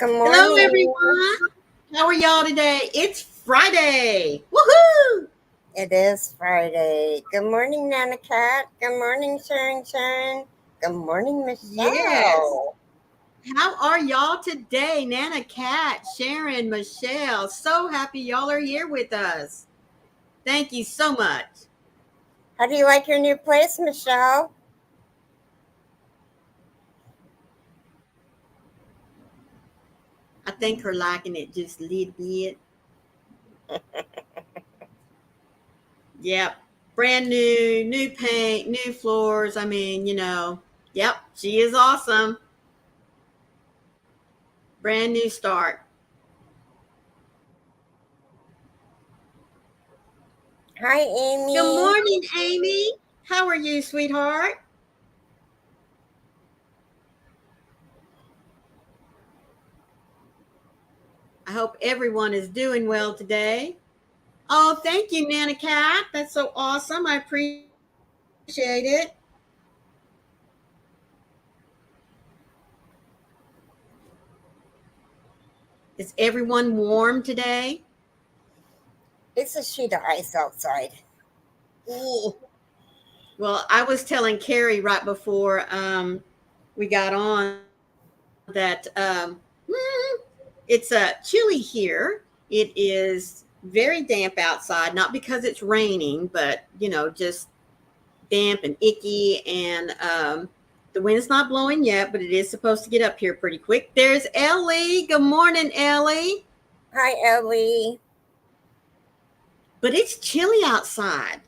Good Hello, morning. everyone. How are y'all today? It's Friday. Woohoo! It is Friday. Good morning, Nana Cat. Good morning, Sharon. Good morning, Yes. Michelle. How are y'all today? Nana Cat, Sharon, Michelle. So happy y'all are here with us. Thank you so much. How do you like your new place, Michelle? I think her liking it just a little bit. Yep. Brand new paint, new floors. Yep, she is awesome. Brand new start. Hi, Good Amy. morning, Amy. How are you, sweetheart? I hope everyone is doing well today. Oh, thank you, Nana Cat. That's so awesome. I appreciate it. Is everyone warm today? It's a sheet of ice outside. Ooh. Well, I was telling Keri right before we got on that it's chilly here. It is very damp outside, not because it's raining, but just damp and icky. And the wind's not blowing yet, but it is supposed to get up here pretty quick. There's Ellie. Good morning, Ellie. Hi, Ellie. But it's chilly outside.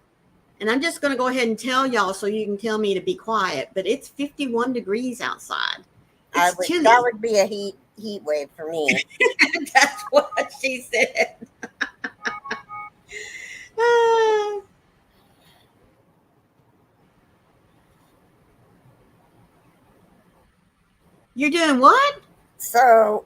And I'm just going to go ahead and tell y'all so you can tell me to be quiet. But it's 51 degrees outside. It's That chilly. would be a heat wave for me. That's what she said. Ah. You're doing what? So,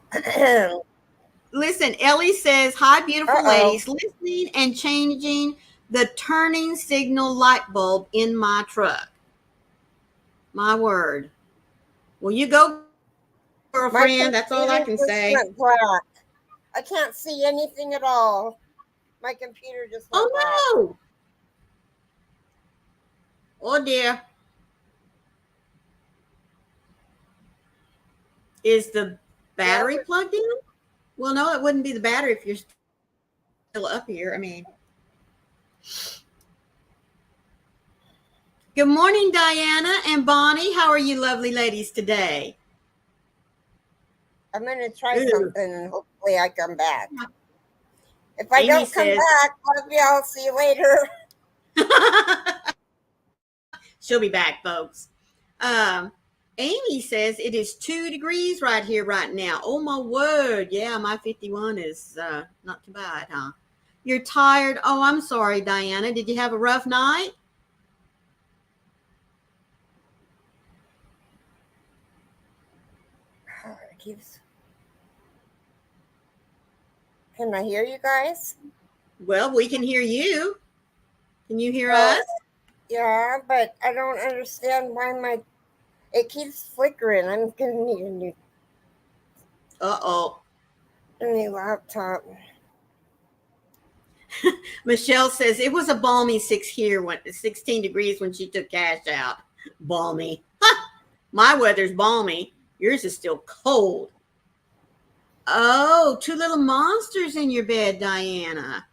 Listen, Ellie says, hi, beautiful oh. ladies, listening and changing the turning signal light bulb in my truck. My word. Well, you go, My girlfriend. That's all I computer can just say. went black. I can't see anything at all. My computer just went black. Oh, no. Oh, dear. Is the Yeah, battery plugged in? Well, no, it wouldn't be the battery if you're still up here. Good morning, Diana and Bonnie. How are you lovely ladies today? I'm going to try Ooh. something and hopefully I come back. If I Amy don't come says, back, love y'all. See you later. she'll be back, folks. Um, Amy says it is 2 degrees right here right now. Oh my word. Yeah, my 51 is not too bad, huh? You're tired. Oh, I'm sorry, Diana. Did you have a rough night? Can I hear you guys? Well, we can hear you. Can you hear Well, us? yeah, but I don't understand why it keeps flickering. I'm going to need Uh-oh. a new laptop. Michelle says it was a balmy 16 degrees when she took cash out. Balmy. My weather's balmy. Yours is still cold. Oh, two little monsters in your bed, Diana.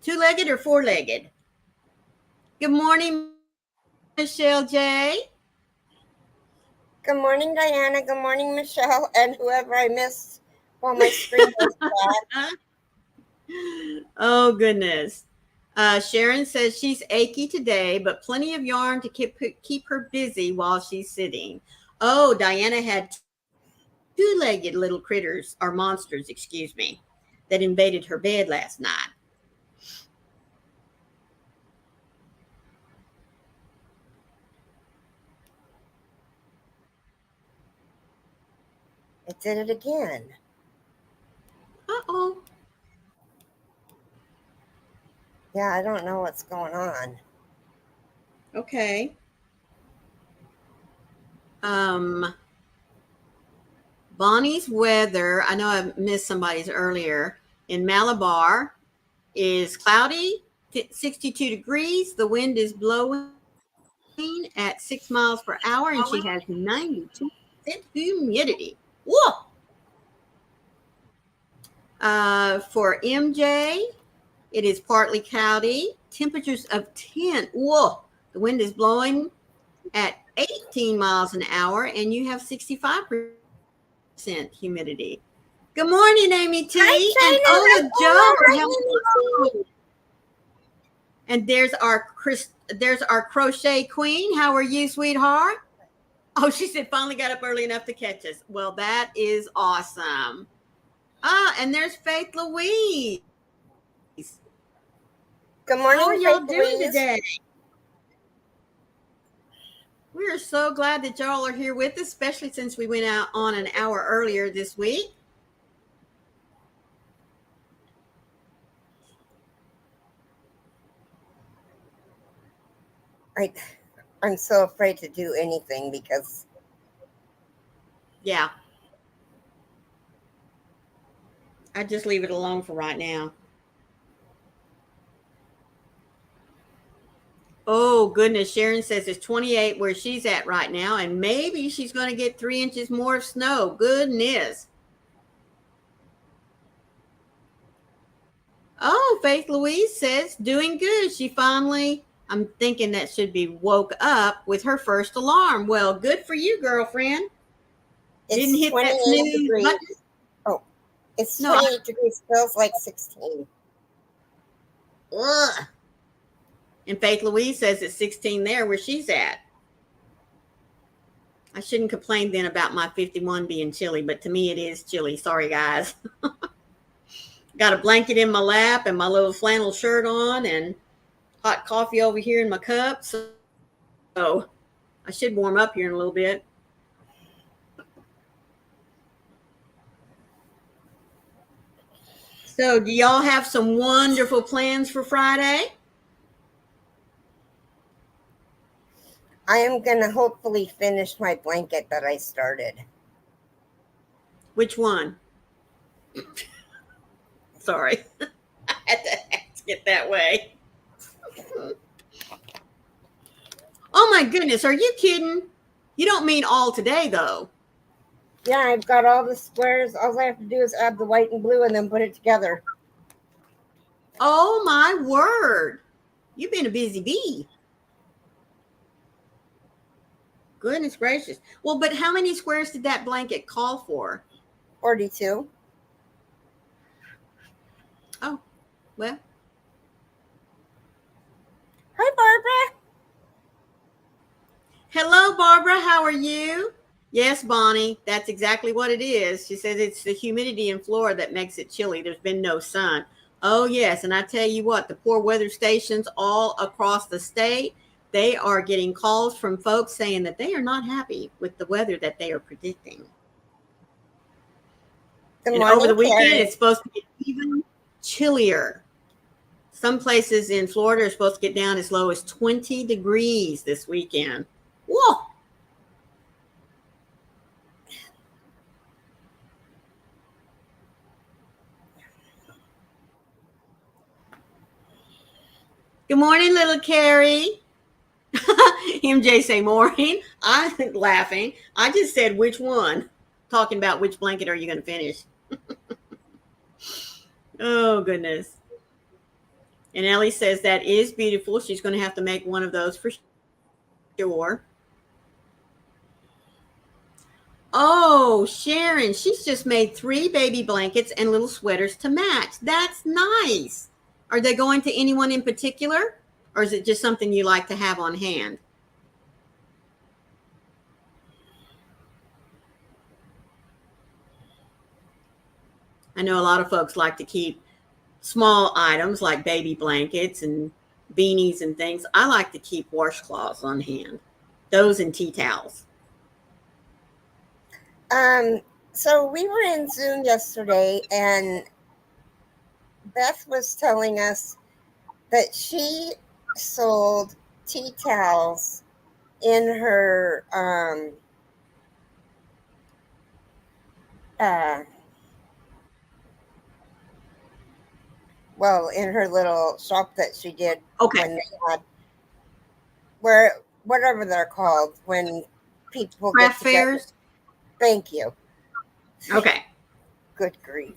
Two-legged or four-legged? Good morning, Michelle J. Good morning, Diana. Good morning, Michelle, and whoever I missed while my screen was black. Oh, goodness. Sharon says she's achy today, but plenty of yarn to keep her busy while she's sitting. Oh, Diana had two-legged little critters, or monsters, excuse me, that invaded her bed last night. It did it again. Uh-oh. Yeah, I don't know what's going on. Okay. Bonnie's weather, I know I missed somebody's earlier, in Malabar is cloudy, 62 degrees. The wind is blowing at 6 miles per hour, and she has 92% humidity. Whoa! For MJ, it is partly cloudy, temperatures of 10. Whoa! The wind is blowing at 18 miles an hour, and you have 65% humidity. Good morning, Amy T. And Hi, Ola China. Hi, Joe. Paula. Hi, Hello. Nancy. And there's our crochet queen. How are you, sweetheart? Oh, she said finally got up early enough to catch us. Well, that is awesome. Ah, and there's Faith Louise. How are Good y'all morning, doing Faith today? Louise. We are so glad that y'all are here with us, especially since we went out on an hour earlier this week. I, I'm so afraid to do anything because Yeah, I just leave it alone for right now. Oh, goodness. Sharon says it's 28 where she's at right now, and maybe she's going to get 3 inches more of snow. Goodness. Oh, Faith Louise says doing good. She finally, I'm thinking that should be woke up with her first alarm. Well, good for you, girlfriend. Didn't it's hit that 28 snooze button. degrees. Oh, it's No, 28 degrees. Feels like 16. ugh. And Faith Louise says it's 16 there where she's at. I shouldn't complain then about my 51 being chilly, but to me it is chilly. Sorry, guys. Got a blanket in my lap and my little flannel shirt on and hot coffee over here in my cup. So I should warm up here in a little bit. So, do y'all have some wonderful plans for Friday? I am going to hopefully finish my blanket that I started. Which one? Sorry. I had to ask it that way. Oh my goodness, are you kidding? You don't mean all today, though. Yeah, I've got all the squares. All I have to do is add the white and blue and then put it together. Oh my word. You've been a busy bee. Goodness gracious. Well, but how many squares did that blanket call for? 42. Oh, well. Hi, Barbara. Hello, Barbara. How are you? Yes, Bonnie, that's exactly what it is. She says it's the humidity in Florida that makes it chilly. There's been no sun. Oh, yes. And I tell you what, the poor weather stations all across the state, they are getting calls from folks saying that they are not happy with the weather that they are predicting. Good And over morning, the weekend, Keri. it's supposed to get even chillier. Some places in Florida are supposed to get down as low as 20 degrees this weekend. Whoa. Good morning, little Keri. MJ say Maureen. I laughing. I just said which one. Talking about which blanket are you going to finish? Oh goodness. And Ellie says that is beautiful. She's going to have to make one of those for sure. Oh, Sharon, she's just made 3 baby blankets and little sweaters to match. That's nice. Are they going to anyone in particular? Or is it just something you like to have on hand? I know a lot of folks like to keep small items like baby blankets and beanies and things. I like to keep washcloths on hand, those and tea towels. Um, so we were in Zoom yesterday, and Beth was telling us that she sold tea towels in her uh, well, in her little shop that she did Okay. when they had, where, whatever they're called, when people get Craft together. fairs. Thank you. Okay. Good grief.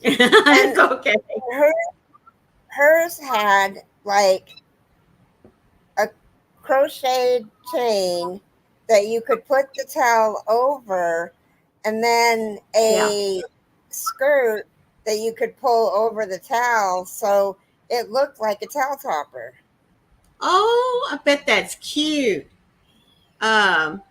It's And okay. her, hers had like a crocheted chain that you could put the towel over, and then Yeah. a skirt that you could pull over the towel so it looked like a towel topper. Oh, I bet that's cute. Um,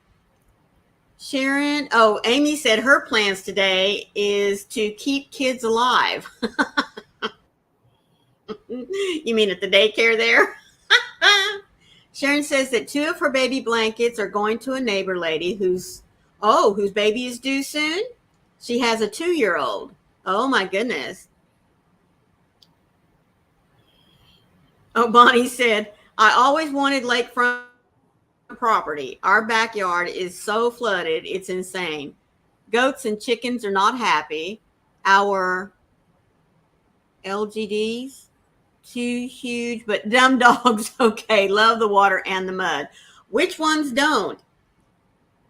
Sharon. Oh, Amy said her plans today is to keep kids alive. You mean at the daycare there? Sharon says that two of her baby blankets are going to a neighbor lady whose baby is due soon. She has a 2-year old. Oh my goodness. Oh, Bonnie said, I always wanted lakefront property. Our backyard is so flooded, it's insane. Goats and chickens are not happy. Our LGDs, too huge, but dumb dogs, okay, love the water and the mud. Which ones don't?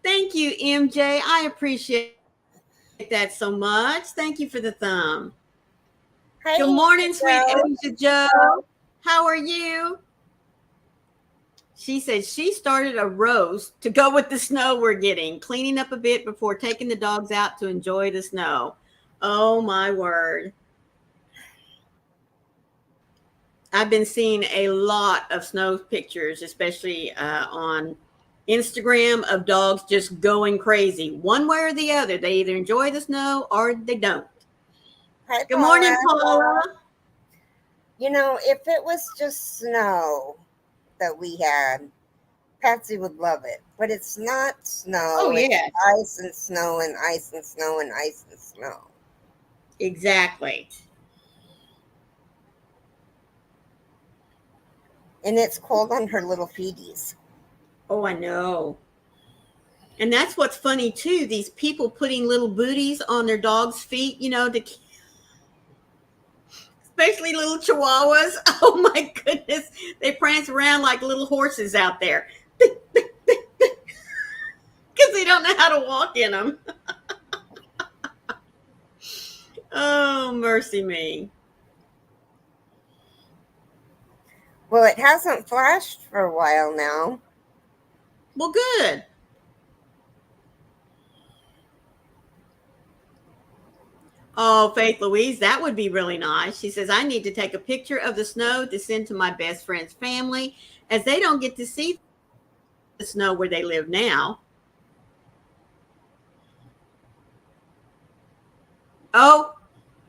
Thank you, MJ. I appreciate that so much. Thank you for the thumb. Good Hi, morning, sweet Joe. Asia Joe. How are you? She said she started a roast to go with the snow we're getting, cleaning up a bit before taking the dogs out to enjoy the snow. Oh my word. I've been seeing a lot of snow pictures, especially on Instagram, of dogs just going crazy. One way or the other. They either enjoy the snow or they don't. Hi, Good Paula. morning, Paula. You know, if it was just snow that we had, Patsy would love it. But it's not Oh, snow, it's yeah, ice and snow and ice and snow and ice and snow. exactly. And it's cold on her little feeties. Oh, I know. And that's what's funny too. These people putting little booties on their dogs' feet, especially little chihuahuas. Oh my goodness. They prance around like little horses out there because they don't know how to walk in them. Oh, mercy me. Well, it hasn't flashed for a while now. Well, good. Oh, Faith Louise, that would be really nice. She says, I need to take a picture of the snow to send to my best friend's family as they don't get to see the snow where they live now. Oh,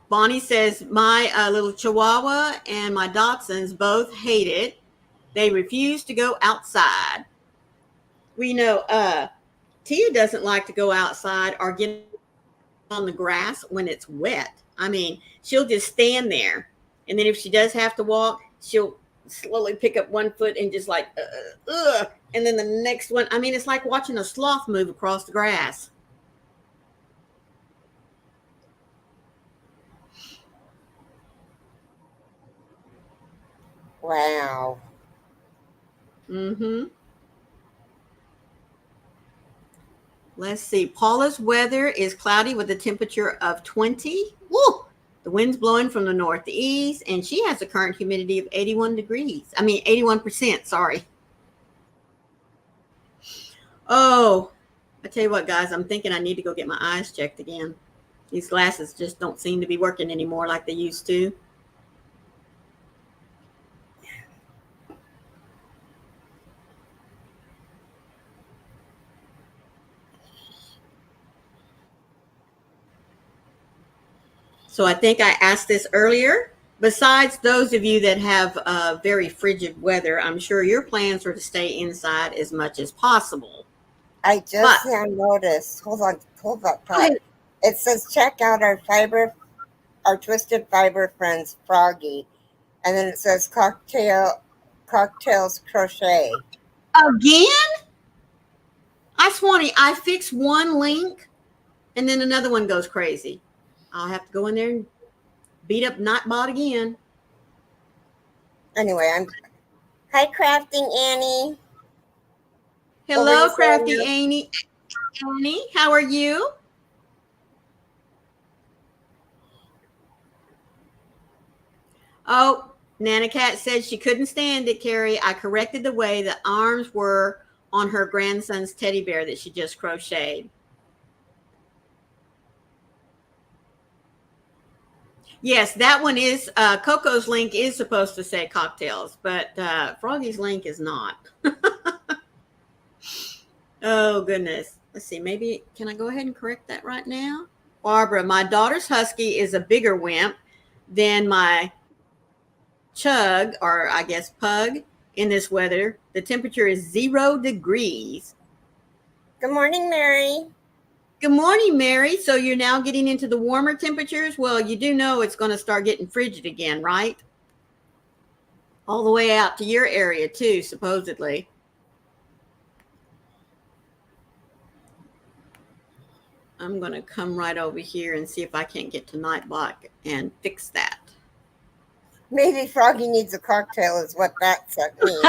Bonnie says, my little Chihuahua and my Dachshunds both hate it. They refuse to go outside. We know Tia doesn't like to go outside or get on the grass when it's wet. I mean, she'll just stand there. And then if she does have to walk, she'll slowly pick up one foot and just like, and then the next one. I mean, it's like watching a sloth move across the grass. Wow. Mm-hmm. Let's see. Paula's weather is cloudy with a temperature of 20. Woo! The wind's blowing from the northeast, and she has a current humidity of 81 degrees. I mean, 81%. Sorry. Oh, I tell you what, guys, I'm thinking I need to go get my eyes checked again. These glasses just don't seem to be working anymore like they used to. So I think I asked this earlier. Besides those of you that have very frigid weather, I'm sure your plans are to stay inside as much as possible. I But just now noticed. Hold that go thought. ahead. It says check out our twisted fiber friends, Froggy, and then it says cocktails crochet. Again? I Swanee, I fixed one link and then another one goes crazy. I'll have to go in there and beat up Nightbot again. Anyway, I'm hi crafting Annie. What were you Hello, saying Crafty now? Annie. Annie, how are you? Oh, Nana Cat said she couldn't stand it, Keri. I corrected the way the arms were on her grandson's teddy bear that she just crocheted. Yes, that one is Coco's link is supposed to say cocktails, but Froggy's link is not. Oh goodness. Let's see. Maybe can I go ahead and correct that right now? Barbara, my daughter's husky is a bigger wimp than my chug, or I guess pug, in this weather. The temperature is 0 degrees. Good morning, Mary. Good morning, Mary. So you're now getting into the warmer temperatures? Well, you do know it's going to start getting frigid again, right? All the way out to your area, too, supposedly. I'm going to come right over here and see if I can't get to Nightbot and fix that. Maybe Froggy needs a cocktail, is what that means.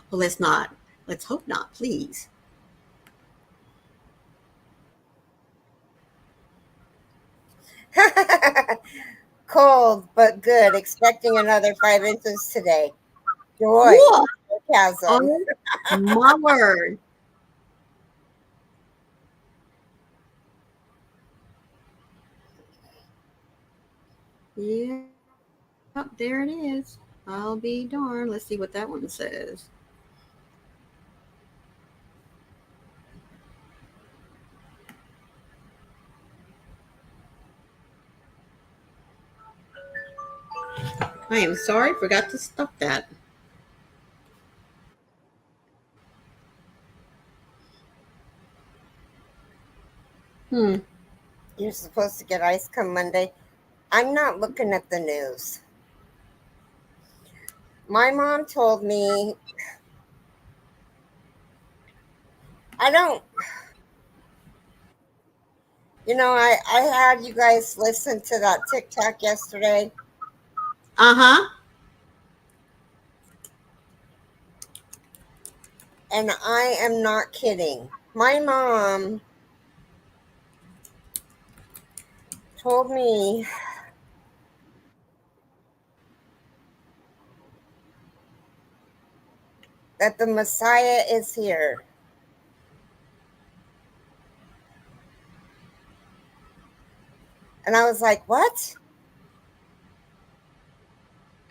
Well, let's not. Let's hope not, please. Cold but good. Expecting another 5 inches today. Joy. Whoa! Sarcasm. Oh, my word. Yeah, there it is. I'll be darned. Let's see what that one says. I am sorry, forgot to stop that. Hmm. You're supposed to get ice come Monday. I'm not looking at the news. My mom told me I don't. I had you guys listen to that TikTok yesterday, Uh huh. and I am not kidding. My mom told me that the Messiah is here. And I was like, what?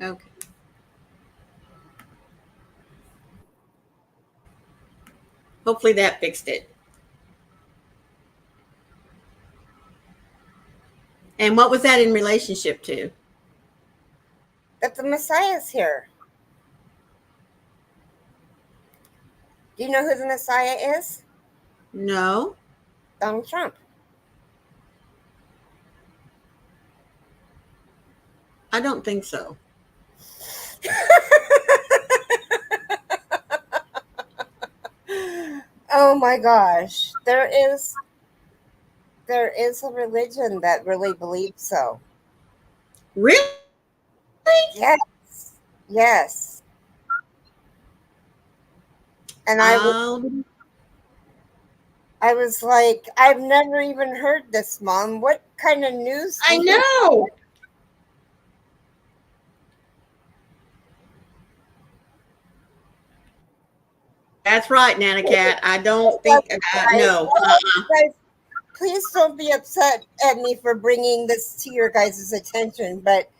Okay. Hopefully that fixed it. And what was that in relationship to? That the Messiah is here. Do you know who the Messiah is? No, Donald Trump. I don't think so. Oh my gosh. There is a religion that really believes so. Really? Yes. Yes. And Um, I was like, I've never even heard this, Mom. What kind of news do I you know. That's right, Nana Cat. I don't think. No. guys, please don't be upset at me for bringing this to your guys' attention, but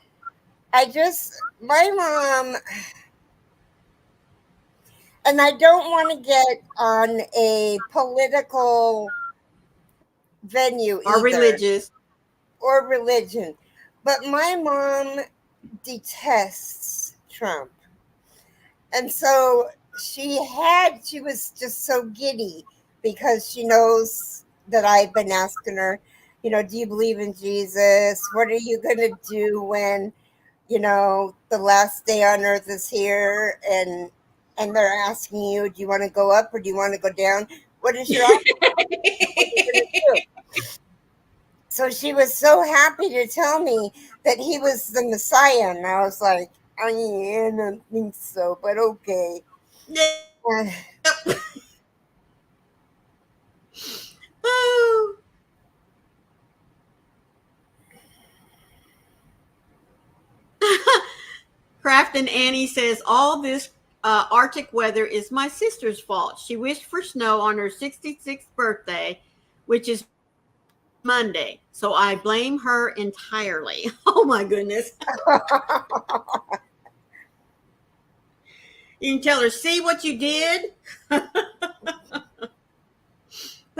my mom, and I don't want to get on a political venue Are either religious. or religion, but my mom detests Trump. And so she was just so giddy because she knows that I've been asking her, do you believe in Jesus? What are you going to do when, the last day on earth is here? And they're asking you, do you want to go up or do you want to go down? What is your office? What are you going to do? So she was so happy to tell me that he was the Messiah. And I was like, I don't think so, but okay. Uh, Yep. Oh. Craft and Annie says all this Arctic weather is my sister's fault. She wished for snow on her 66th birthday, which is Monday. So I blame her entirely. Oh my goodness. You can tell her, see what you did? But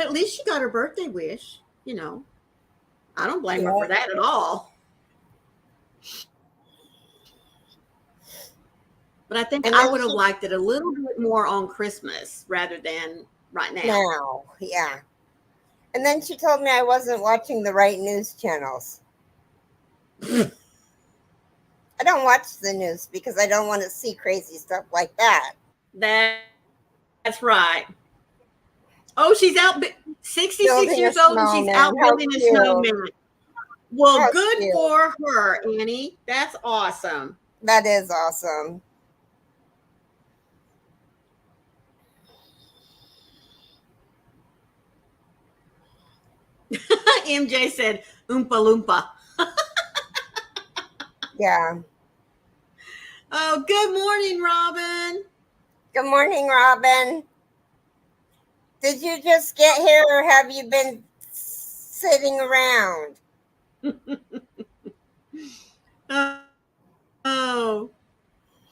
at least she got her birthday wish. I don't blame her yeah. for that at all. But I think And I then would have she, liked it a little bit more on Christmas rather than right now. now, yeah. And then she told me I wasn't watching the right news channels. I don't watch the news because I don't want to see crazy stuff like that. That's right. Oh, she's out 66 Building a years old and she's snowman. out How building a cute. snowman. Well, How good cute. for her, Annie. That's awesome. That is awesome. MJ said, Oompa Loompa. Yeah. Oh, good morning, Robin. Good morning, Robin. Did you just get here or have you been sitting around? Oh.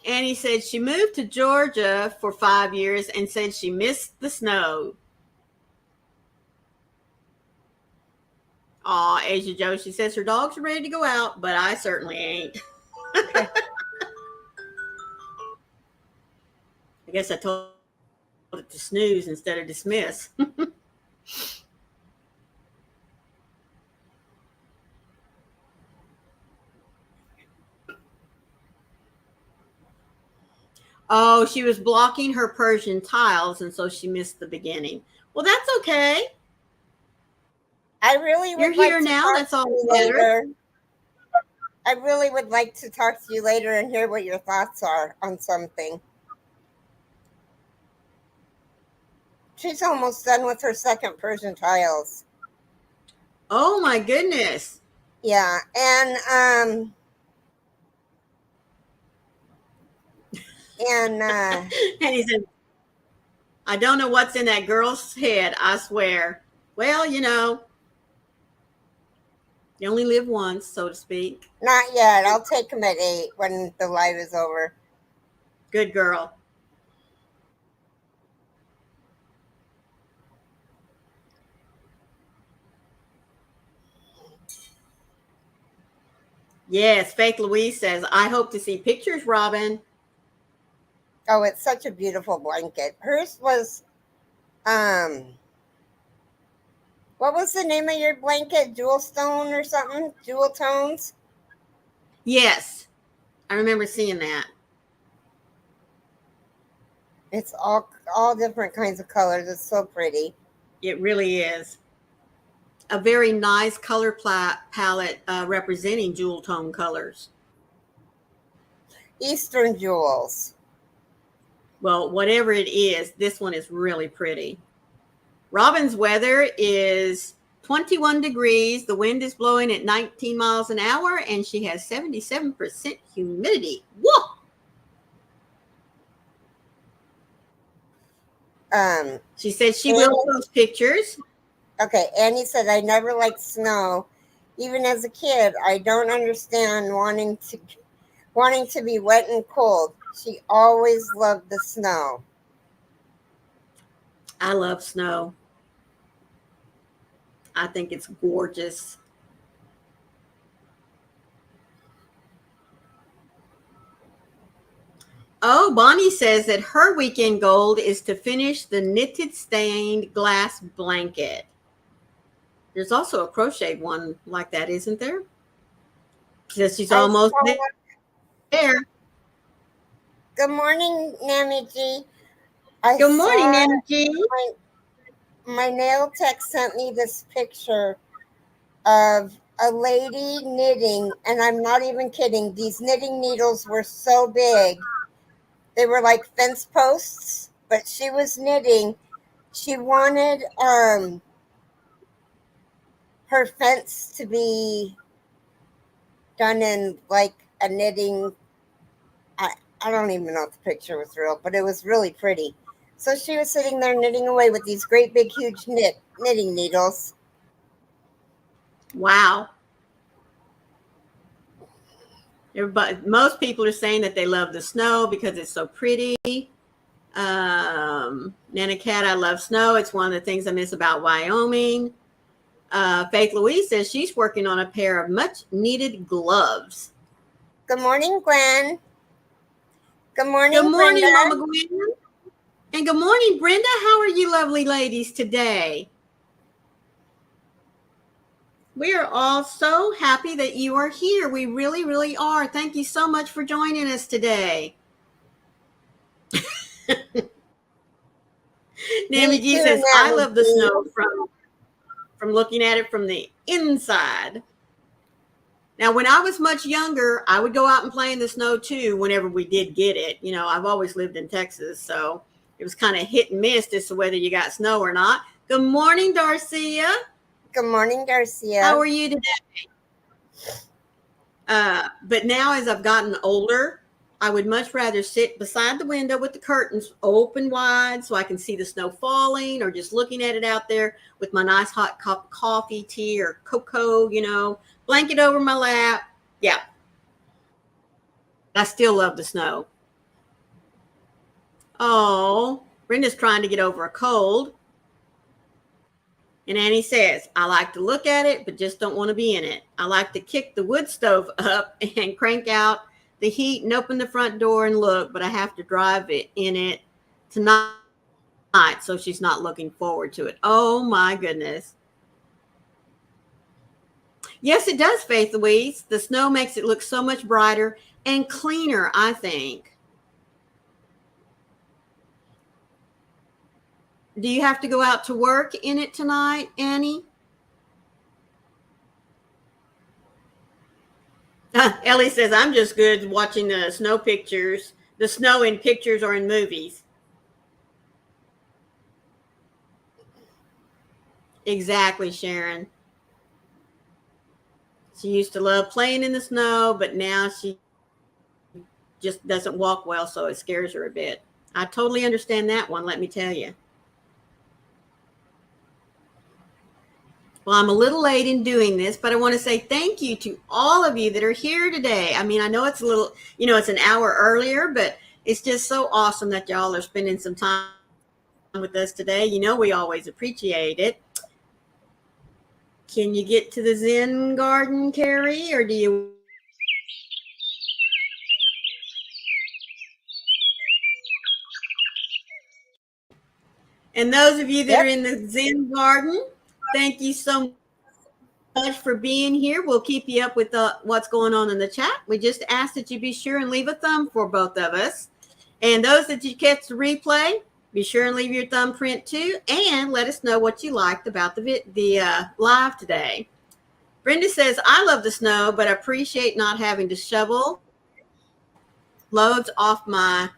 Annie said she moved to Georgia for 5 years and said she missed the snow. Aw, Asia Joe, she says her dogs are ready to go out, but I certainly ain't. I guess I told it to snooze instead of dismiss. Oh, she was blocking her Persian tiles, and so she missed the beginning. Well, that's okay. I really You're would like here to now. talk That's to all you better. later. I really would like to talk to you later and hear what your thoughts are on something. She's almost done with her second Persian tiles. Oh my goodness. Yeah, and And he said, I don't know what's in that girl's head, I swear. Well, you only live once, so to speak. not yet. I'll take him at 8 when the live is over. Good girl. Yes, Faith Louise says, I hope to see pictures, Robin. Oh, it's such a beautiful blanket. Hers was what was the name of your blanket? Jewel Stone or something? Jewel Tones? Yes, I remember seeing that. It's all different kinds of colors. It's so pretty. It really is. A very nice color palette representing jewel tone colors. Eastern jewels. Well, whatever it is, this one is really pretty. Robin's weather is 21 degrees. The wind is blowing at 19 miles an hour, and she has 77% humidity. Whoa! She said she will post pictures. Okay, Annie said I never liked snow. Even as a kid, I don't understand wanting to be wet and cold. She always loved the snow. I love snow. I think it's gorgeous. Oh, Bonnie says that her weekend goal is to finish the knitted stained glass blanket. There's also a crocheted one like that, isn't there? She says she's almost there. Good morning, Nami G. Good morning, Nana G. my nail tech sent me this picture of a lady knitting, and I'm not even kidding. These knitting needles were so big. They were like fence posts, but she was knitting. She wanted her fence to be done in like a knitting. I, I don't even know if the picture was real, but it was really pretty. So she was sitting there knitting away with these great big huge knitting needles. Wow. Everybody, most people are saying that they love the snow because it's so pretty. Nana Cat, I love snow. It's one of the things I miss about Wyoming. Faith Louise says she's working on a pair of much needed gloves. Good morning, Gwen. Good Good morning, morning, Brenda. Mama Gwen. And good morning, Brenda. How are you lovely ladies today? We are all so happy that you are here. We really, really are. Thank you so much for joining us today. Me Nammy G too, says, I Natalie love the G. snow from looking at it from the inside. Now, when I was much younger, I would go out and play in the snow too whenever we did get it. You know, I've always lived in Texas, so it was kind of hit and miss as to whether you got snow or not. Good morning, Darcia. Good morning, How Garcia. are you today? But now, as I've gotten older, I would much rather sit beside the window with the curtains open wide so I can see the snow falling, or just looking at it out there with my nice hot cup of coffee, tea, or cocoa, blanket over my lap. Yeah, I still love the snow. Oh, Brenda's trying to get over a cold. And Annie says, I like to look at it, but just don't want to be in it. I like to kick the wood stove up and crank out the heat and open the front door and look, but I have to drive it in it tonight, so she's not looking forward to it. Oh my goodness. Yes, it does, Faith Louise. The snow makes it look so much brighter and cleaner, I think. Do you have to go out to work in it tonight, Annie? Ellie says, I'm just good watching the snow in pictures or in movies. Exactly, Sharon. She used to love playing in the snow, but now she just doesn't walk well, so it scares her a bit. I totally understand that one, let me tell you. Well, I'm a little late in doing this, but I want to say thank you to all of you that are here today. I mean, I know it's a little, it's an hour earlier, but it's just so awesome that y'all are spending some time with us today. We always appreciate it. Can you get to the Zen garden, Keri, or do you? And those of you that are Yep. in the Zen garden, thank you so much for being here. We'll keep you up with what's going on in the chat. We just ask that you be sure and leave a thumb for both of us. And those that you catch the replay, be sure and leave your thumbprint too, and let us know what you liked about the live today. Brenda says, I love the snow, but I appreciate not having to shovel loads uh,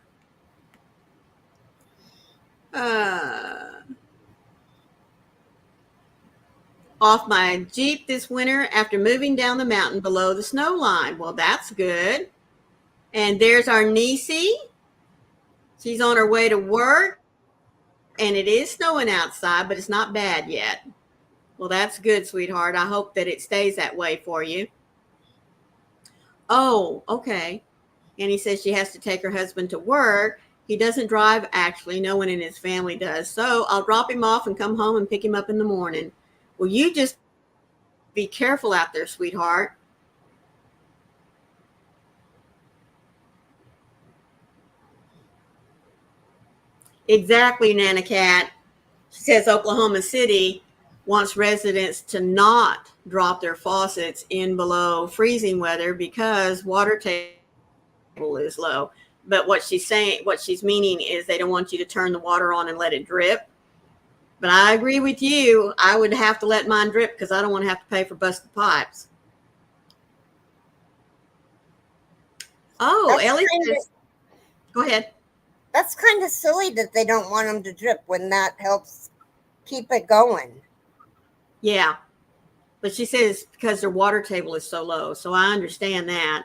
off my Jeep this winter after moving down the mountain below the snow line. Well, that's good. And there's our niecey. She's on her way to work, and it is snowing outside, but it's not bad yet. Well, that's good, sweetheart. I hope that it stays that way for you. Oh, okay. And he says she has to take her husband to work. He doesn't drive, actually. No one in his family does. So I'll drop him off and come home and pick him up in the morning. Well, you just be careful out there, sweetheart. Exactly, Nana Cat. She says Oklahoma City wants residents to not drop their faucets in below freezing weather because water table is low. But what she's meaning is they don't want you to turn the water on and let it drip. But I agree with you. I would have to let mine drip because I don't want to have to pay for busted pipes. Oh, That's Ellie kind of says, go ahead. that's kind of silly that they don't want them to drip when that helps keep it going. Yeah. But she says because their water table is so low. So I understand that.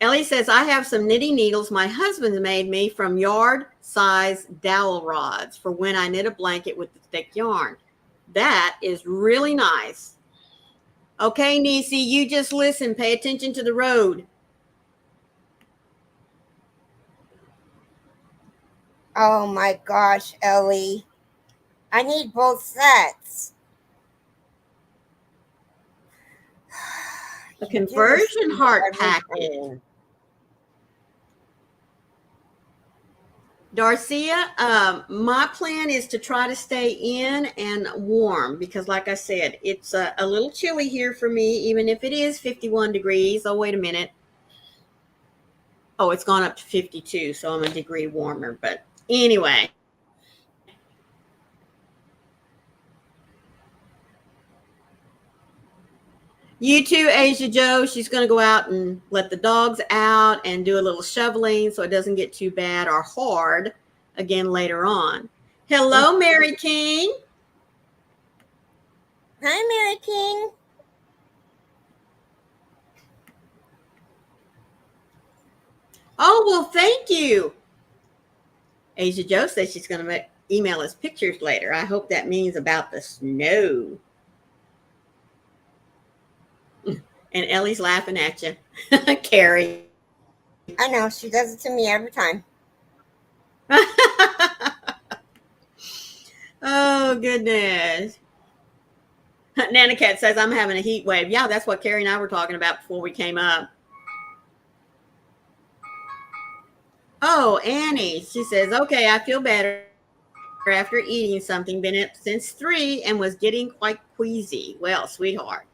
Ellie says, I have some knitting needles my husband made me from yard size dowel rods for when I knit a blanket with the thick yarn. That is really nice. Okay, Nisi, you just listen. Pay attention to the road. Oh my gosh, Ellie. I need both sets. A You do this to conversion me heart every package. time. Darcia, my plan is to try to stay in and warm because, like I said, it's a little chilly here for me, even if it is 51 degrees. Oh, wait a minute. Oh, it's gone up to 52, so I'm a degree warmer. But anyway, you too, Asia Joe. She's going to go out and let the dogs out and do a little shoveling so it doesn't get too bad or hard again later on. Hello, Mary King. Hi, Mary King. Oh, well, thank you. Asia Joe says she's going to email us pictures later. I hope that means about the snow. And Ellie's laughing at you, Keri. I know, she does it to me every time. Oh, goodness. Nana Cat says, I'm having a heat wave. Yeah, that's what Keri and I were talking about before we came up. Oh, Annie. She says, okay, I feel better after eating something. Been up since 3 and was getting quite queasy. Well, sweetheart.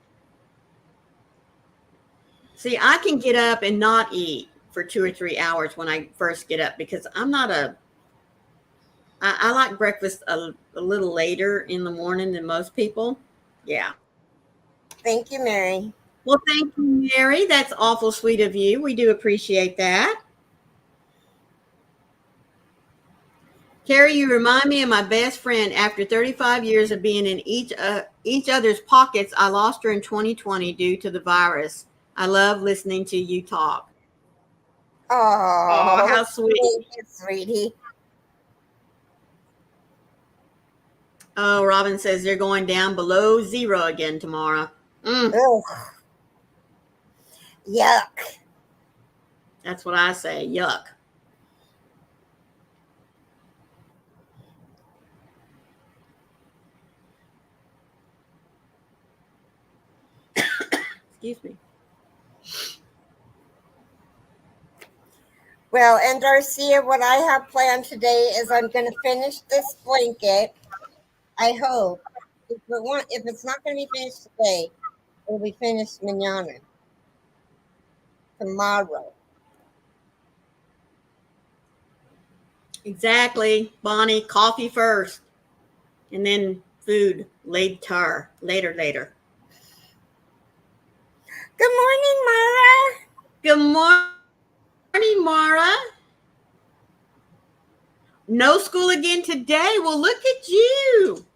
See, I can get up and not eat for 2 or 3 hours when I first get up because I like breakfast a little later in the morning than most people. Yeah. Thank you, Mary. Well, thank you, Mary. That's awful sweet of you. We do appreciate that. Keri, you remind me of my best friend. After 35 years of being in each other's pockets, I lost her in 2020 due to the virus. I love listening to you talk. Oh, Oh, how sweet. thank you, sweetie. Oh, Robin says they're going down below 0 again tomorrow. Ugh, yuck. That's what I say. Yuck. Excuse me. Well, and Darcia, what I have planned today is I'm going to finish this blanket. I hope. If it's not going to be finished today, it'll be finished mañana, tomorrow. Exactly, Bonnie. Coffee first, and then food later. Later. Good morning, Mara. Good morning, Mara. No school again today. Well, look at you.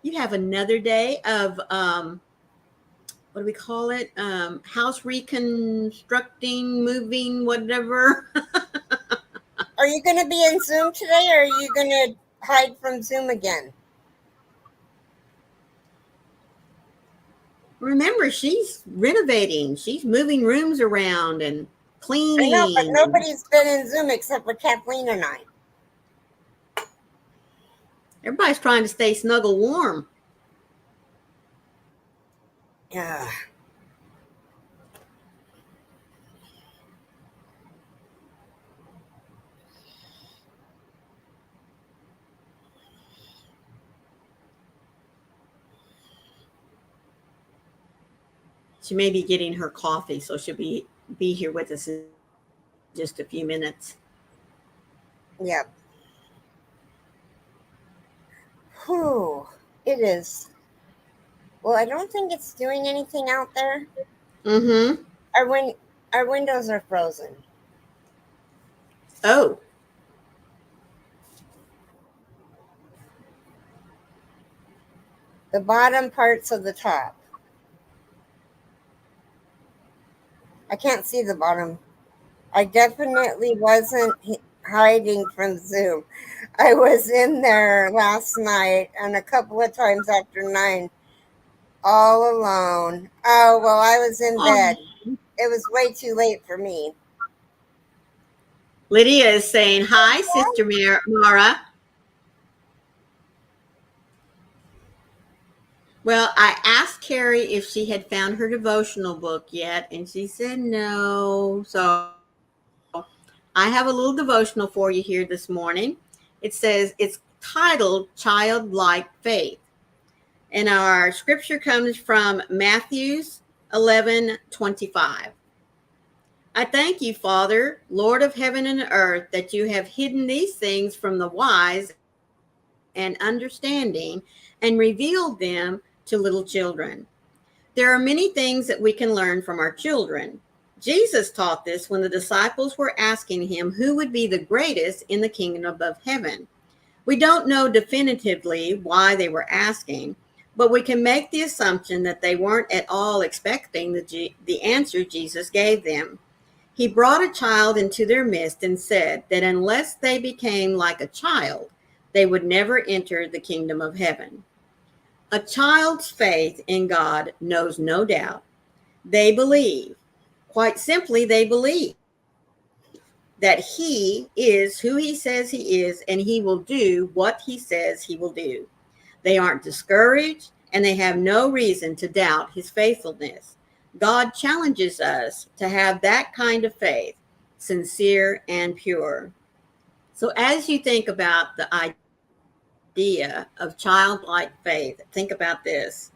You have another day of what do we call it? House reconstructing, moving, whatever. Are you going to be in Zoom today, or are you going to hide from Zoom again? Remember, she's renovating. She's moving rooms around and I know, but cleaning. nobody's been in Zoom except for Kathleen and I. Everybody's trying to stay snuggle warm. Yeah. She may be getting her coffee, so she'll be here with us in just a few minutes. Yep. Whew, it is. Well, I don't think it's doing anything out there. Mm-hmm. Our our windows are frozen. Oh, The bottom parts of the top. I can't see the bottom. I definitely wasn't hiding from Zoom. I was in there last night and a couple of times after 9, all alone. Oh, well, I was in bed. oh. It was way too late for me. Lydia is saying, hi, Sister Mara. Well, I asked Keri if she had found her devotional book yet, and she said no. So I have a little devotional for you here this morning. It's titled Childlike Faith. And our scripture comes from Matthews 11:25. I thank you, Father, Lord of heaven and earth, that you have hidden these things from the wise and understanding and revealed them to little children. There are many things that we can learn from our children. Jesus taught this when the disciples were asking him who would be the greatest in the kingdom of heaven. We don't know definitively why they were asking, but we can make the assumption that they weren't at all expecting the answer Jesus gave them. He brought a child into their midst and said that unless they became like a child, they would never enter the kingdom of heaven. A child's faith in God knows no doubt. They believe, quite simply, they believe that He is who He says He is and He will do what He says He will do. They aren't discouraged and they have no reason to doubt His faithfulness. God challenges us to have that kind of faith, sincere and pure. So, as you think about the idea of childlike faith, think about this: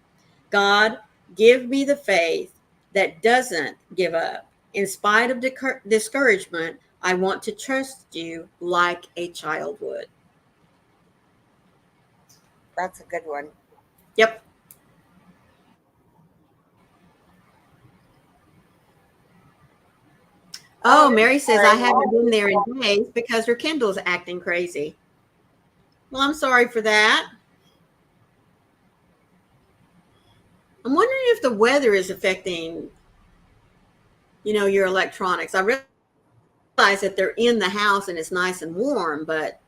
God, give me the faith that doesn't give up. In spite of discouragement, I want to trust you like a child would. That's a good one. Yep. Oh, Oh, Mary says I sorry. haven't been there in days because her Kindle's acting crazy. Well, I'm sorry for that. I'm wondering if the weather is affecting, your electronics. I realize that they're in the house and it's nice and warm, but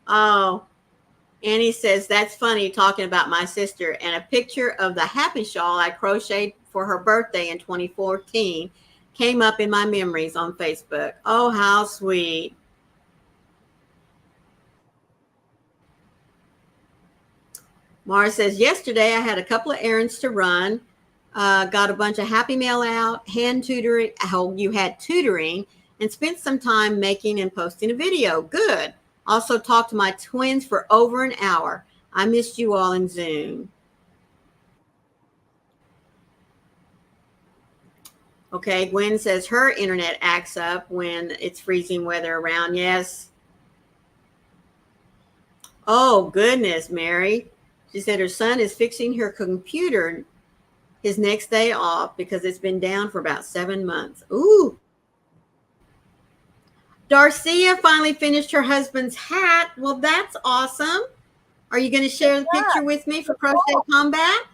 oh, Annie says that's funny talking about my sister, and a picture of the happy shawl I crocheted for her birthday in 2014 came up in my memories on Facebook. Oh, how sweet. Mara says, yesterday I had a couple of errands to run, got a bunch of happy mail out, hand tutoring. Oh, you had tutoring, and spent some time making and posting a video. Good. Also talked to my twins for over an hour. I missed you all in Zoom. Okay, Gwen says her internet acts up when it's freezing weather around. Yes. Oh, goodness, Mary. She said her son is fixing her computer his next day off because it's been down for about 7 months. Ooh. Darcia finally finished her husband's hat. Well, that's awesome. Are you going to share the picture with me for Crochet Combat?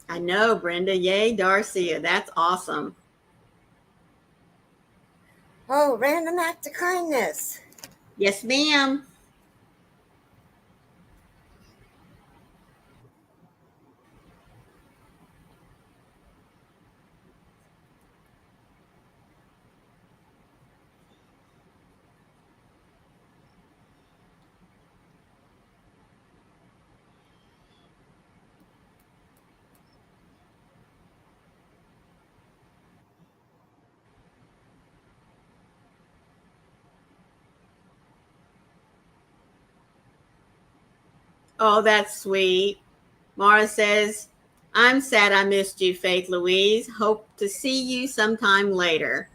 I know, Brenda. Yay, Darcia. That's awesome. Oh, random act of kindness. Yes, ma'am. Oh, that's sweet. Mara says, I'm sad I missed you, Faith Louise. Hope to see you sometime later.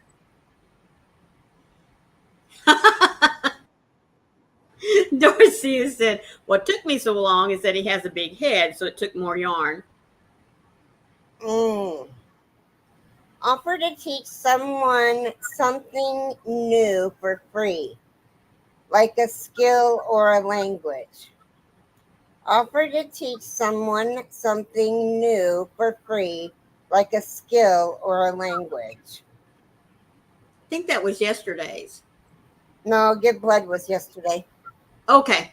Dorothy has said, what took me so long is that he has a big head, so it took more yarn. Mm. Offer to teach someone something new for free, like a skill or a language. Offer to teach someone something new for free, like a skill or a language. I think that was yesterday's. No, Give Blood was yesterday. Okay.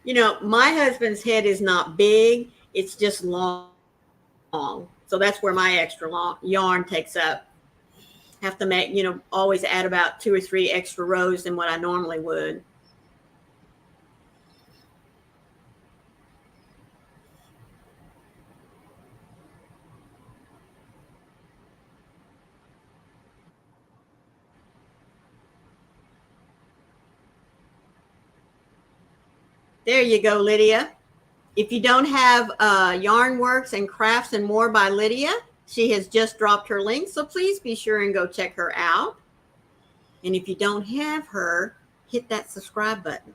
My husband's head is not big, it's just long. So that's where my extra long yarn takes up. Have to make, always add about 2 or 3 extra rows than what I normally would. There you go, Lydia. If you don't have Yarn Works and Crafts and More by Lydia, she has just dropped her link. So please be sure and go check her out. And if you don't have her, hit that subscribe button.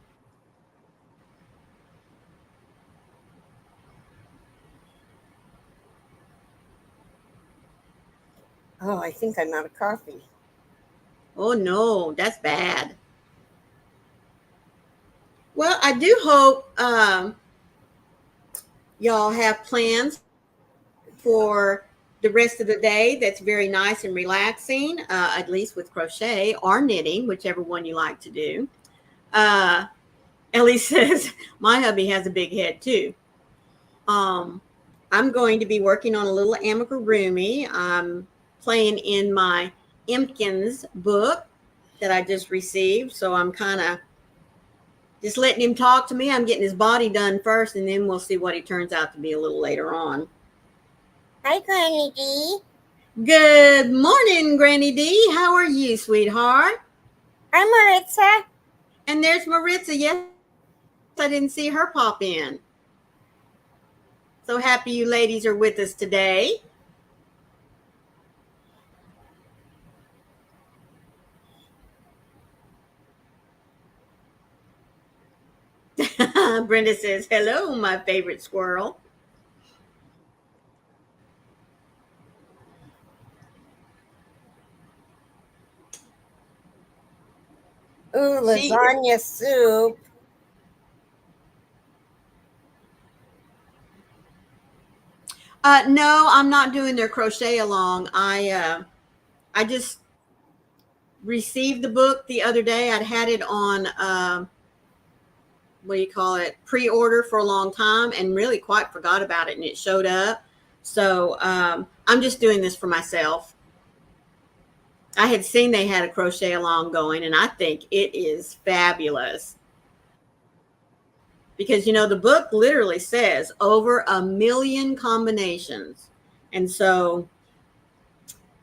Oh, I think I'm out of coffee. Oh no, that's bad. Well, I do hope y'all have plans for the rest of the day that's very nice and relaxing, at least with crochet or knitting, whichever one you like to do. Uh, Ellie says, my hubby has a big head too. Um, I'm going to be working on a little amigurumi. I'm playing in my Impkins book that I just received. So I'm kind of just letting him talk to me. I'm getting his body done first, and then we'll see what he turns out to be a little later on. Hi, Granny D. Good morning, Granny D. How are you, sweetheart? I'm Maritza. And there's Maritza. Yes, I didn't see her pop in. So happy you ladies are with us today. Brenda says, hello, my favorite squirrel. Ooh, She lasagna soup. no, I'm not doing their crochet along. I just received the book the other day. I'd had it on what do you call it, pre-order for a long time and really quite forgot about it, and it showed up. So I'm just doing this for myself. I had seen they had a crochet along going, and I think it is fabulous because the book literally says over 1 million combinations, and so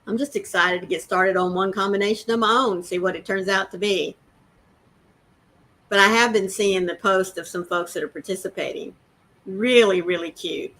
I'm just excited to get started on one combination of my own, see what it turns out to be. But I have been seeing the post of some folks that are participating. Really, really cute.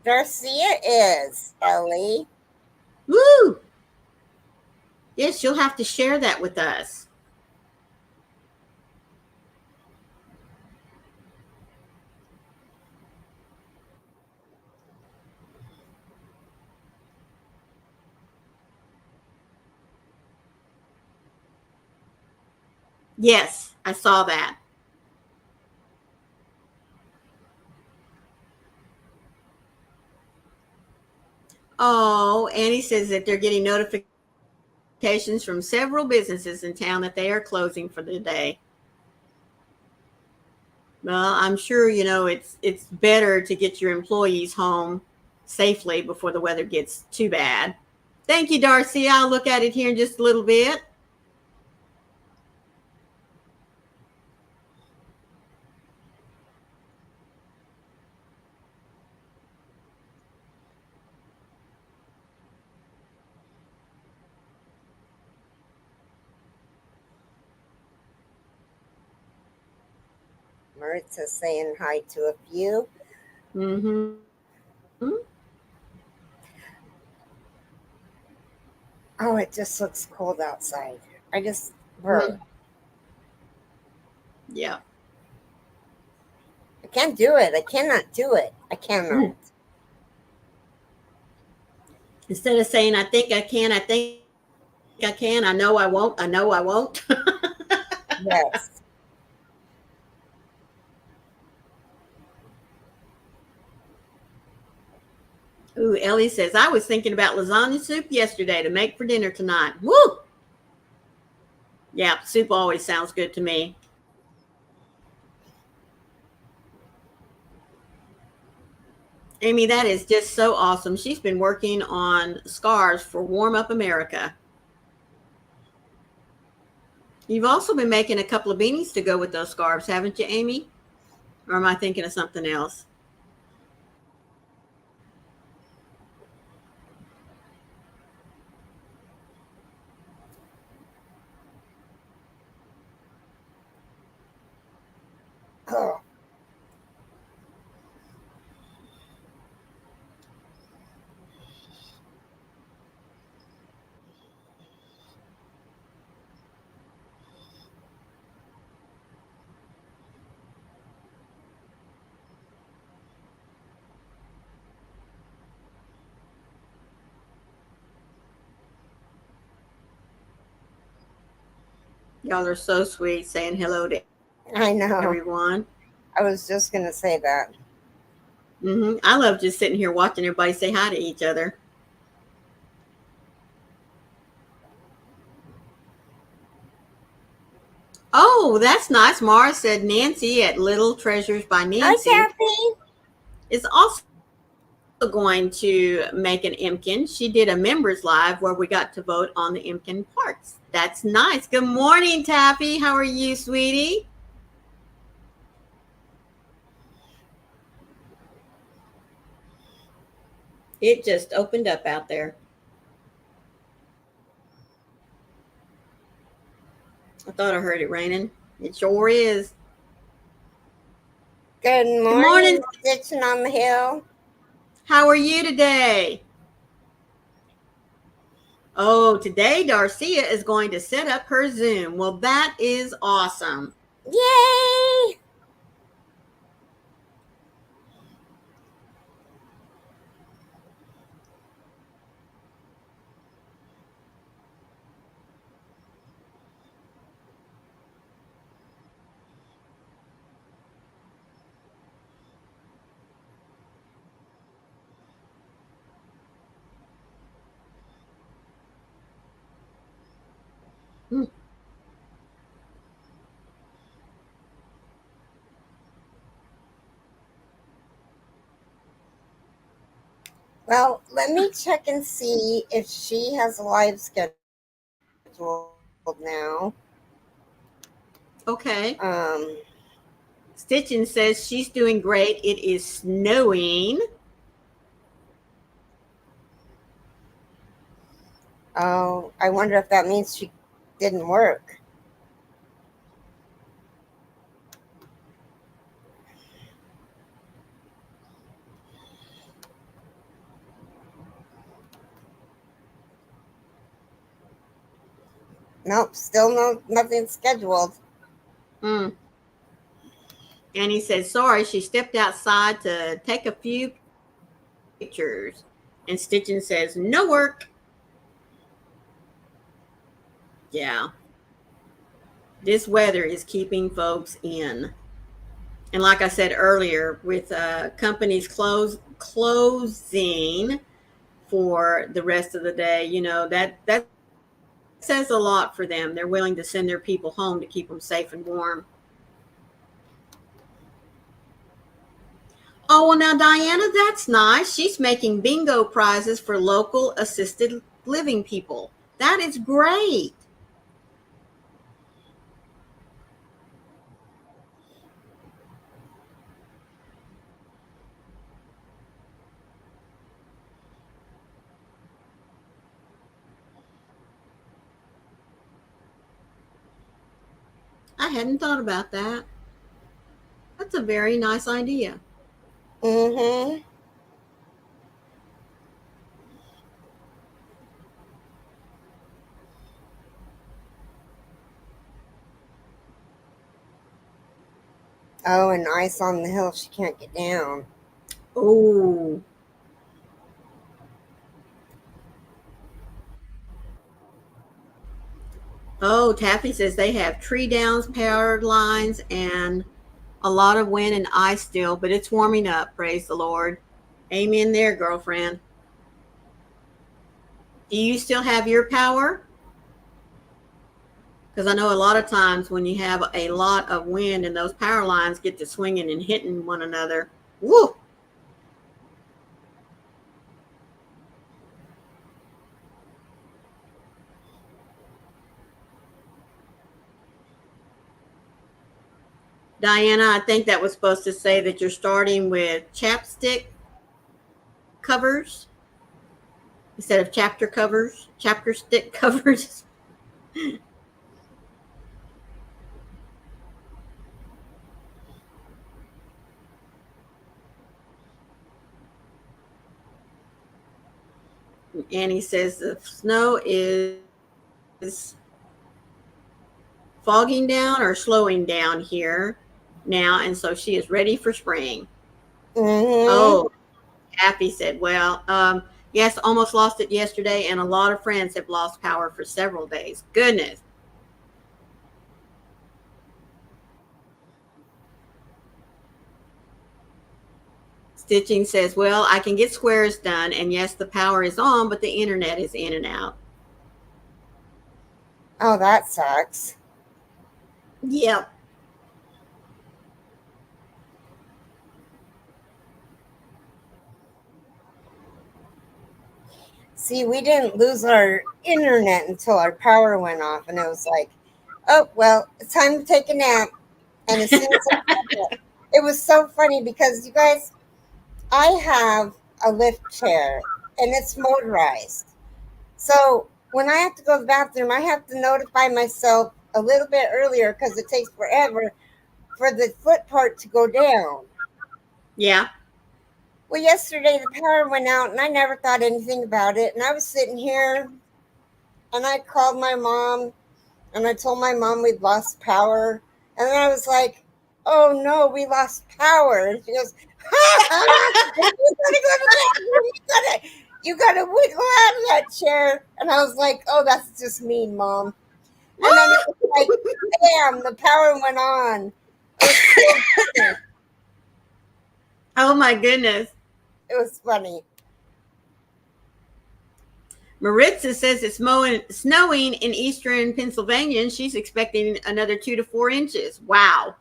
Garcia is, Ellie. Woo! Yes, you'll have to share that with us. Yes, I saw that. Oh, Annie says that they're getting notifications from several businesses in town that they are closing for the day. Well, I'm sure it's better to get your employees home safely before the weather gets too bad. Thank you, Darcy. I'll look at it here in just a little bit. Maritza's saying hi to a few. Mm-hmm. Oh, it just looks cold outside. I just, Mm-hmm. brr, Yeah. I can't do it. I cannot do it. I cannot. Instead of saying I think I can, I think I can, I know I won't, I know I won't. Yes. Ooh, Ellie says I was thinking about lasagna soup yesterday to make for dinner tonight. Woo! Yeah, soup always sounds good to me. Amy, that is just so awesome. She's been working on scarves for Warm Up America. You've also been making a couple of beanies to go with those scarves, haven't you, Amy? Or am I thinking of something else? Oh, Y'all are so sweet saying hello to I everyone. know. I was just going to say that. I love just sitting here watching everybody say hi to each other. Oh, that's nice. Mara said Nancy at Little Treasures by Hi, Nancy Kathy. is also going to make an Imkin. She did a members live where we got to vote on the Imkin parts. That's nice. Good morning, Taffy. How are you, sweetie? It just opened up out there. I thought I heard it raining. It sure is. Good Good morning, morning. Stitching on the Hill. How are you today? Oh, today Darcia is going to set up her Zoom. Well, that is awesome. Yay! Hmm. Well, let me check and see if she has a live scheduled now. Okay. Um, Stitchin says she's doing great. It is snowing. oh, I wonder if that means she didn't work. Nope, still nothing scheduled. Mm. And he says, sorry, she stepped outside to take a few pictures. And Stitchin says, no work. Yeah. This weather is keeping folks in. And like I said earlier, with companies closing for the rest of the day, that says a lot for them. They're willing to send their people home to keep them safe and warm. Oh, well, now, Diana, that's nice. She's making bingo prizes for local assisted living people. That is great. I hadn't thought about that. That's a very nice idea. Mm-hmm. Oh, and ice on the hill she can't get down. Oh, oh, Taffy says they have tree downs, powered lines, and a lot of wind and ice still, but it's warming up. Praise the Lord. Amen there, girlfriend. Do you still have your power? Because I know a lot of times when you have a lot of wind and those power lines get to swinging and hitting one another. Woo! Diana, I think that was supposed to say that you're starting with chapstick covers instead of chapter covers, chapter stick covers. Annie says the snow is fogging down or slowing down here now, and so she is ready for spring. Mm-hmm. Oh, Happy said, well, yes, almost lost it yesterday, and a lot of friends have lost power for several days. Goodness. Stitching says, well, I can get squares done, and yes, the power is on, but the internet is in and out. Oh, that sucks. Yep. See, we didn't lose our internet until our power went off, and it was like, oh well, it's time to take a nap. And as soon as it was so funny because you guys, I have a lift chair and it's motorized. So when I have to go to the bathroom, I have to notify myself a little bit earlier because it takes forever for the foot part to go down. Yeah. Well, yesterday the power went out and I never thought anything about it. And I was sitting here and I called my mom and I told my mom we'd lost power. And then I was like, oh no, we lost power. And she goes, you gotta go to the bathroom. You gotta wiggle out of that chair. And I was like, oh, that's just mean, mom. And then it was like, bam, the power went on. It was so funny. Oh, my goodness. It was funny. Maritza says it's snowing in eastern Pennsylvania, and she's expecting another 2 to 4 inches. Wow.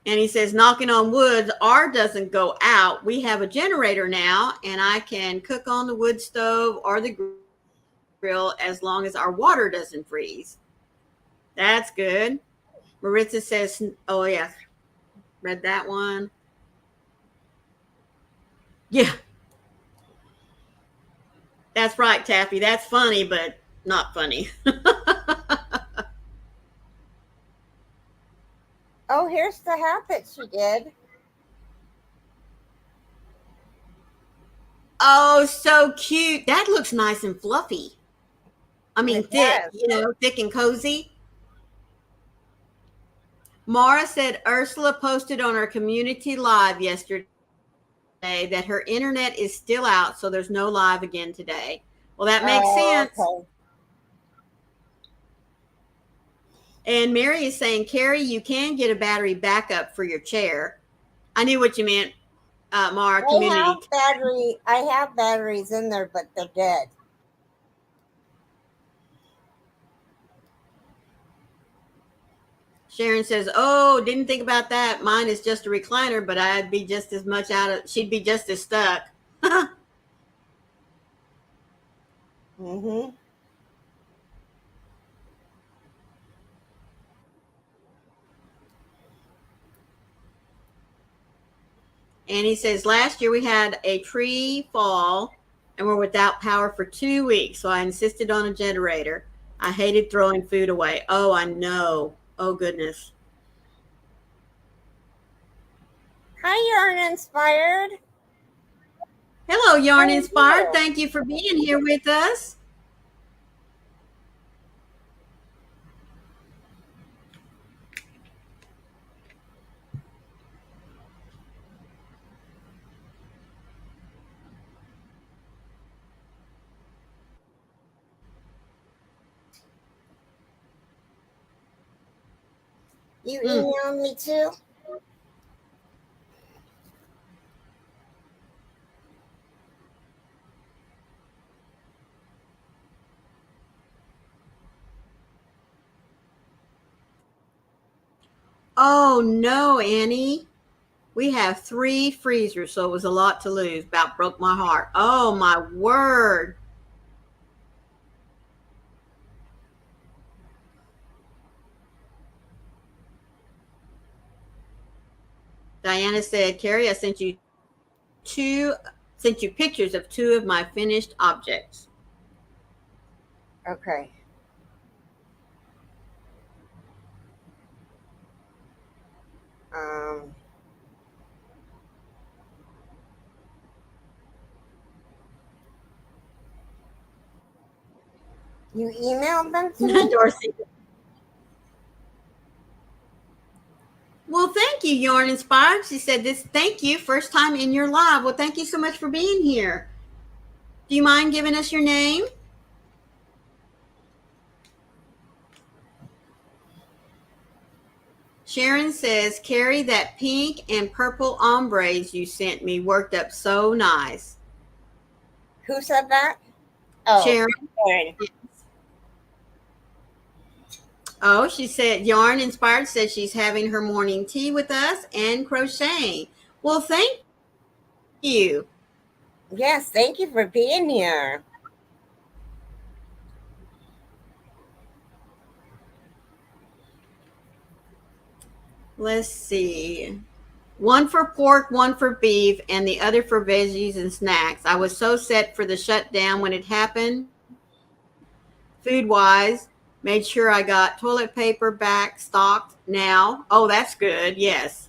And he says, knocking on wood, R doesn't go out. We have a generator now, and I can cook on the wood stove or the grill as long as our water doesn't freeze. That's good. Maritza says, oh, yeah, read that one. Yeah, that's right, Taffy. That's funny, but not funny. Oh, here's the hat that she did. Oh, so cute. That looks nice and fluffy. I mean, It thick, does. thick and cozy. Mara said Ursula posted on her community live yesterday that her internet is still out, so there's no live again today. Well, that makes Oh, sense. okay. And Mary is saying, Keri, you can get a battery backup for your chair. I knew what you meant, Mara. Community. I have batteries in there, but they're dead. Sharon says, "Oh, didn't think about that. Mine is just a recliner, but I'd be just as much out of. She'd be just as stuck." Mm-hmm. And he says, "Last year we had a tree fall and were without power for 2 weeks, so I insisted on a generator. I hated throwing food away. Oh, I know. Oh goodness. Hi, Yarn Inspired. Hello, How Yarn are Inspired. you? Thank you for being here with us." You Mm. emailed me too? Oh no, Annie. We have 3 freezers, so it was a lot to lose. About broke my heart. Oh my word. Diana said, "Keri, I two sent you pictures of 2 of my finished objects." Okay. Um, you emailed them to me? Dorsey. Well, thank you, Yarn Inspired. She said this, thank you, first time in your live. Well, thank you so much for being here. Do you mind giving us your name? Sharon says, "Keri, that pink and purple ombres you sent me worked up so nice." Who said that? Oh, Sharon. Karen. Oh, she said, Yarn Inspired says she's having her morning tea with us and crocheting. Well, thank you. Yes, thank you for being here. Let's see. One for pork, one for beef, and the other for veggies and snacks. I was so set for the shutdown when it happened, food wise. Made sure I got toilet paper back stocked now. Oh, that's good. Yes.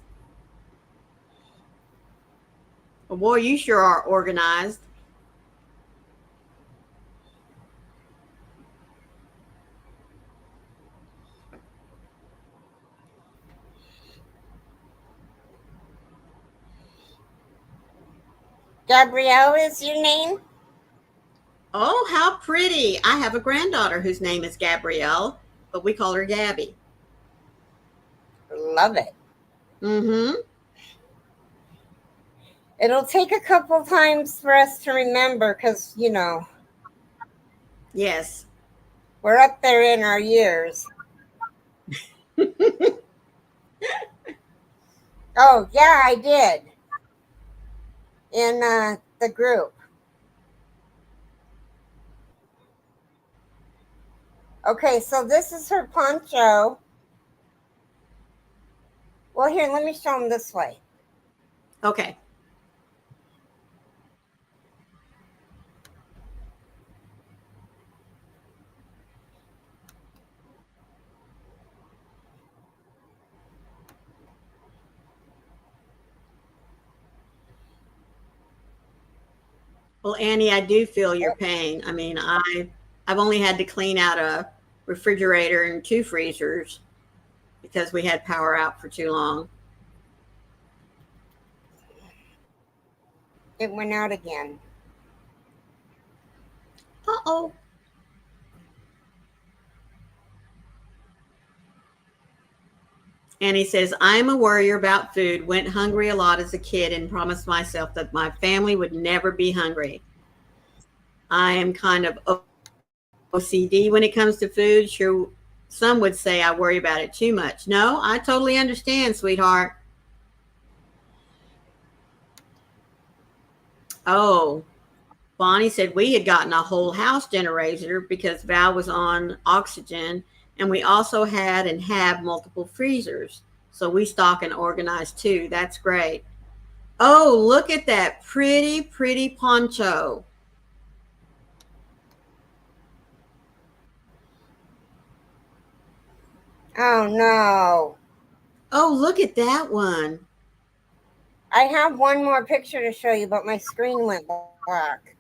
Well, boy, you sure are organized. Gabrielle is your name? Oh, how pretty. I have a granddaughter whose name is Gabrielle, but we call her Gabby. Love it. Mm-hmm. It'll take a couple times for us to remember because, Yes. we're up there in our years. Oh, yeah, I did. In the group. Okay, so this is her poncho. Well, here, let me show them this way. Okay. Well, Annie, I do feel your pain. I mean, I've only had to clean out a refrigerator and 2 freezers because we had power out for too long. It went out again. Uh-oh. Annie says, "I'm a worrier about food. Went hungry a lot as a kid and promised myself that my family would never be hungry. I am kind of OCD when it comes to food. Sure, Some would say I worry about it too much. No, I totally understand, sweetheart. Oh, Bonnie said we had gotten a whole house generator because Val was on oxygen, and we also had and have multiple freezers. So we stock and organize too. That's great. Oh, look at that pretty, pretty poncho. Oh no. Oh, look at that one. I have one more picture to show you, but my screen went black.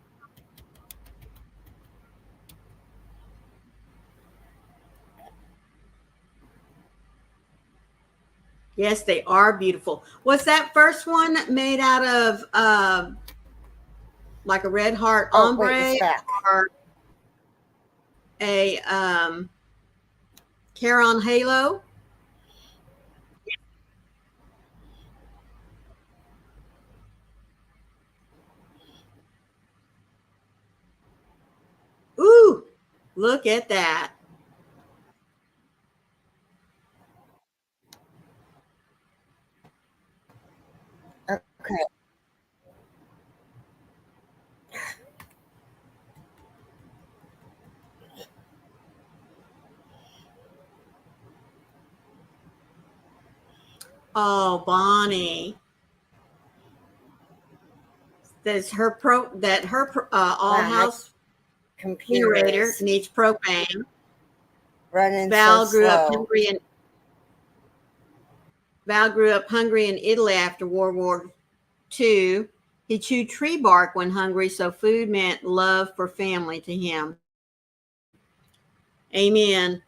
Yes, they are beautiful. Was that first one made out of like a red heart Oh, wait, it's ombre back. or a Caron halo? Ooh, look at that. Okay. Oh, Bonnie. That her all Wow, my house computer generator is needs propane. running so Val grew up slow. hungry in Val grew up hungry in Italy after World War II. He chewed tree bark when hungry, so food meant love for family to him. Amen.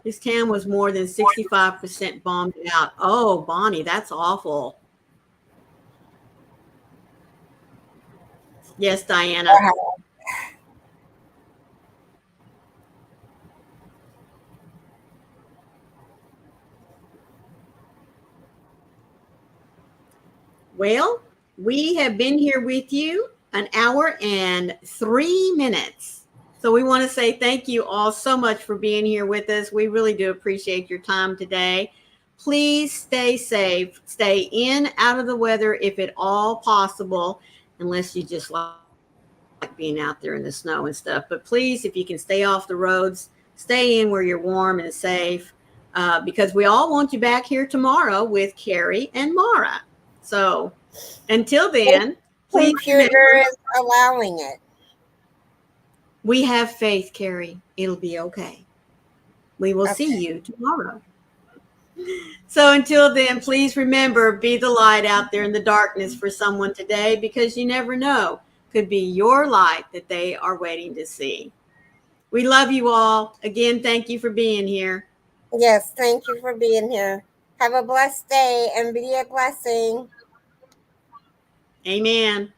His town was more than 65% bombed out. Oh, Bonnie, that's awful. Yes, Diana. Wow. Well, we have been here with you an hour and 3 minutes. So we want to say thank you all so much for being here with us. We really do appreciate your time today. Please stay safe, stay in, out of the weather if at all possible, unless you just like being out there in the snow and stuff. But please, if you can stay off the roads, stay in where you're warm and safe, because we all want you back here tomorrow with Keri and Mara. So until then, please Computer remember is allowing it. we have faith, Keri. It'll be okay. We will see Okay. you tomorrow. So until then, please remember, be the light out there in the darkness for someone today, because you never know. Could be your light that they are waiting to see. We love you all. Again, thank you for being here. Yes, thank you for being here. Have a blessed day and be a blessing. Amen.